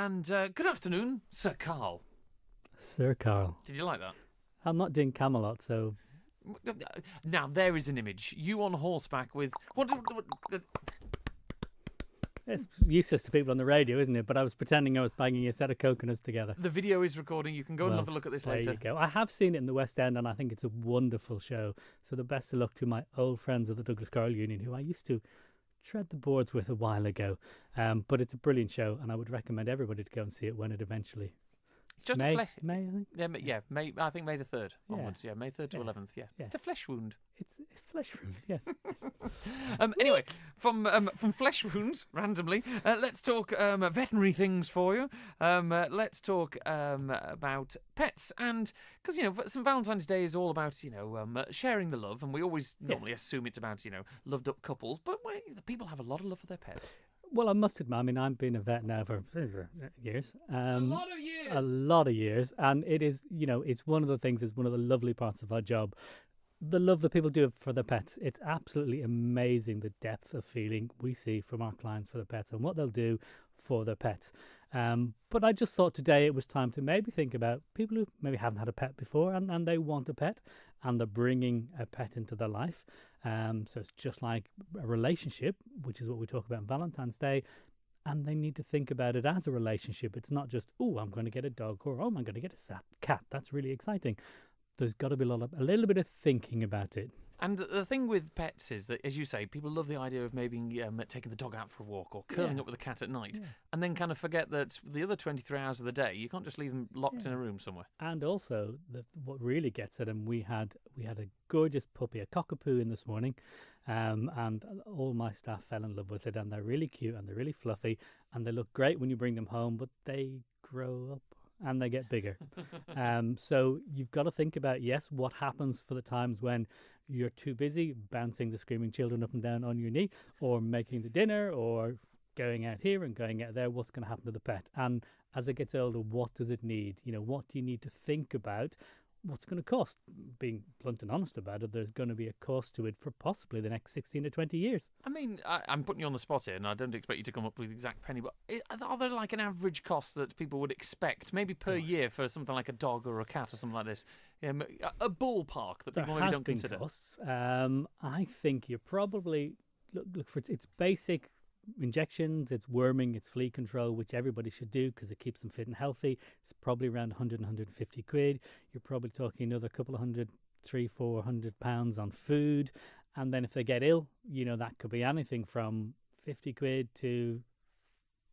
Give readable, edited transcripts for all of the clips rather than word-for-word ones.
And good afternoon, Sir Karl. Sir Karl. Did you like that? I'm not doing Camelot, so... Now, there is an image. You on horseback with... What? It's useless to people on the radio, isn't it? But I was pretending I was banging a set of coconuts together. The video is recording. You can go and have a look at this later. There you go. I have seen it in the West End, and I think it's a wonderful show. So the best of luck to my old friends of the Douglas Carl Union, who I used to tread the boards with a while ago. But it's a brilliant show, and I would recommend everybody to go and see it when it eventually... Just May, a flesh... May, I think? Yeah, May. I think May the 3rd onwards. Yeah, May 3rd to Yeah. 11th. Yeah. Yeah. It's a flesh wound. It's flesh wound, yes. Anyway, from flesh wounds, randomly, let's talk veterinary things for you. Let's talk about pets. And, because, St. Valentine's Day is all about, sharing the love. And we always normally assume it's about, loved up couples. But people have a lot of love for their pets. Well, I must admit, I've been a vet now for years. A lot of years. A lot of years. And it is, it's one of the things, it's one of the lovely parts of our job. The love that people do for their pets. It's absolutely amazing, the depth of feeling we see from our clients for the pets and what they'll do for their pets. But I just thought today it was time to maybe think about people who maybe haven't had a pet before and they want a pet and they're bringing a pet into their life. So it's just like a relationship, which is what we talk about on Valentine's Day. And they need to think about it as a relationship. It's not just, oh, I'm going to get a dog or, oh, I'm going to get a cat. That's really exciting. There's got to be a little bit of thinking about it. And the thing with pets is that, as you say, people love the idea of maybe taking the dog out for a walk or curling up with a cat at night, and then kind of forget that the other 23 hours of the day, you can't just leave them locked in a room somewhere. And also, what really gets at them, we had a gorgeous puppy, a cockapoo, in this morning, and all my staff fell in love with it, and they're really cute and they're really fluffy, and they look great when you bring them home, but they grow up. And they get bigger. So you've got to think about, what happens for the times when you're too busy bouncing the screaming children up and down on your knee, or making the dinner, or going out here and going out there. What's going to happen to the pet? And as it gets older, what does it need? What do you need to think about? What's going to cost? Being blunt and honest about it, there's going to be a cost to it for possibly the next 16 to 20 years. I mean, I'm putting you on the spot here, and I don't expect you to come up with the exact penny, but are there like an average cost that people would expect, maybe per year, for something like a dog or a cat or something like this? A ballpark that people maybe don't consider? There has been costs. I think you're probably... Look for its basic... injections, it's worming, it's flea control, which everybody should do because it keeps them fit and healthy. It's probably around 100, 150 quid. You're probably talking another couple of hundred, £300-400 on food. And then if they get ill, that could be anything from 50 quid to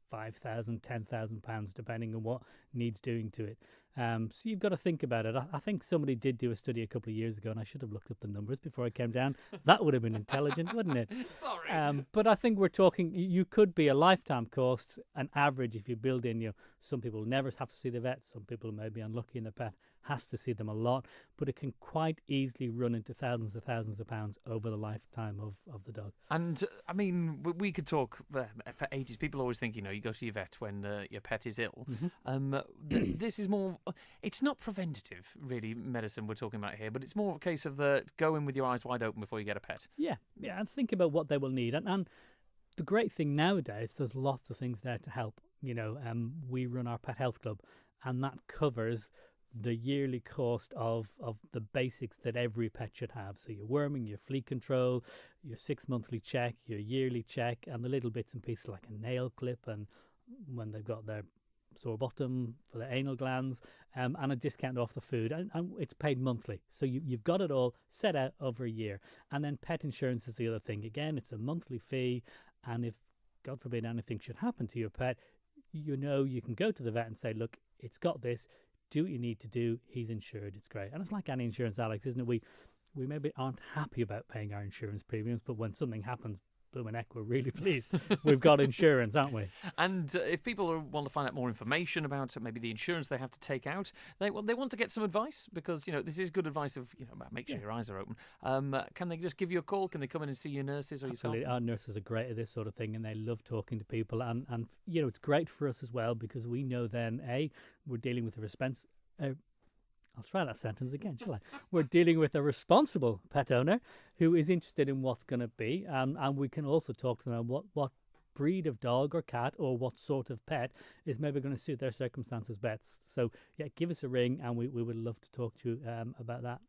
5,000, 10,000 pounds, depending on what needs doing to it. So you've got to think about it. I think somebody did do a study a couple of years ago, and I should have looked up the numbers before I came down. That would have been intelligent, wouldn't it? Sorry. But I think we're talking, you could be a lifetime cost, an average if you build in, some people never have to see the vet, some people may be unlucky and the pet has to see them a lot, but it can quite easily run into thousands of pounds over the lifetime of the dog. And, I mean, we could talk for ages. People always think, you go to your vet when your pet is ill. Mm-hmm. This is more... It's not preventative, really, medicine we're talking about here, but it's more of a case of go in with your eyes wide open before you get a pet. Yeah, and think about what they will need. And the great thing nowadays, there's lots of things there to help. We run our Pet Health Club, and that covers the yearly cost of the basics that every pet should have. So your worming, your flea control, your 6 monthly check, your yearly check, and the little bits and pieces like a nail clip, and when they've got their sore bottom for the anal glands, and a discount off the food, and it's paid monthly. So you've got it all set out over a year. And then pet insurance is the other thing. Again, it's a monthly fee, and if, God forbid, anything should happen to your pet, you can go to the vet and say, look, it's got this, do what you need to do, he's insured, it's great. And it's like any insurance, Alex, isn't it? We maybe aren't happy about paying our insurance premiums, but when something happens, blooming heck, we're really pleased we've got insurance, aren't we? And if people want to find out more information about maybe the insurance they have to take out, they want to get some advice, because this is good advice of make sure your eyes are open. Can they just give you a call? Can they come in and see your nurses or yourself? Absolutely. Our nurses are great at this sort of thing, and they love talking to people, and it's great for us as well, because we know then we're dealing with I'll try that sentence again, shall I? We're dealing with a responsible pet owner who is interested in what's going to be, and we can also talk to them about what breed of dog or cat or what sort of pet is maybe going to suit their circumstances best. So yeah, give us a ring and we would love to talk to you about that.